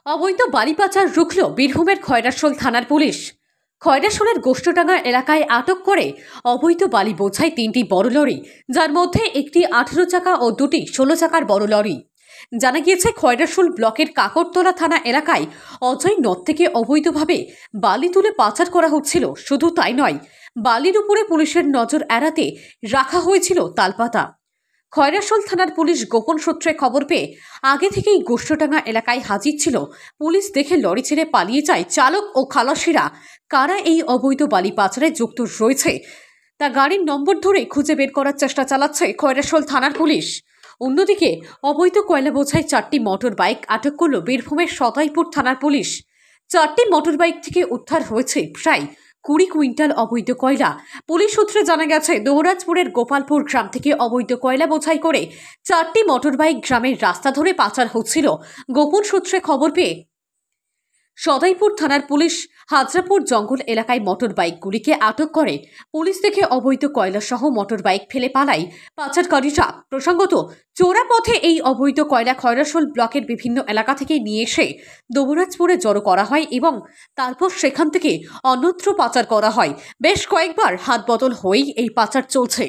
অবৈধ বালি পাচার রুখল বীরভূমের খয়রাশোল থানার পুলিশ। খয়রাশোলের গোষ্ঠডাঙ্গা এলাকায় আটক করে অবৈধ বালি বোঝাই 3টি বড় লরি, যার মধ্যে একটি 18 চাকা ও দুটি 16 চাকার বড় লরি। জানা গিয়েছে, খয়রাশোল ব্লকের কাকরতলা থানা এলাকায় অজয় নদ থেকে অবৈধভাবে বালি তুলে পাচার করা হচ্ছিল। শুধু তাই নয়, বালির উপরে পুলিশের নজর এড়াতে রাখা হয়েছিল তালপাতা। খয়রাশোল থানার পুলিশ গোপন সূত্রে খবর পেয়ে আগে থেকেই গোষ্ঠডাঙ্গা এলাকায় হাজির ছিল। পুলিশ দেখে লরি ছেড়ে পালিয়ে যায় চালক ও খালাসিরা। কারা এই অবৈধ বালি পাচারে যুক্ত রয়েছে তা গাড়ির নম্বর ধরে খুঁজে বের করার চেষ্টা চালাচ্ছে খয়রাশোল থানার পুলিশ। অন্যদিকে অবৈধ কয়লা বোঝাই 4টি মোটর বাইক আটক করল বীরভূমের সদাইপুর থানার পুলিশ। 4টি মোটর বাইক থেকে উদ্ধার হয়েছে প্রায় 20 কুইন্টাল অবৈধ কয়লা। পুলিশ সূত্রে জানা গেছে, দৌরাজপুরের গোপালপুর গ্রাম থেকে অবৈধ কয়লা বোঝাই করে 4টি মোটর বাইক গ্রামের রাস্তা ধরে পাচার হচ্ছিল। গোপন সূত্রে খবর পেয়ে সদাইপুর থানার পুলিশ হাজরাপুর জঙ্গল এলাকায় মোটর বাইকগুলিকে আটক করে। পুলিশ দেখে অবৈধ কয়লা সহ মোটর বাইক ফেলে পালায় পাচারকারীরা। প্রসঙ্গত, চোরা পথে এই অবৈধ কয়লা খয়রাশোল ব্লকের বিভিন্ন এলাকা থেকে নিয়ে এসে দৌরাজপুরে জড়ো করা হয় এবং তারপর সেখান থেকে অন্যত্র পাচার করা হয়। বেশ কয়েকবার হাত বদল হয়েই এই পাচার চলছে।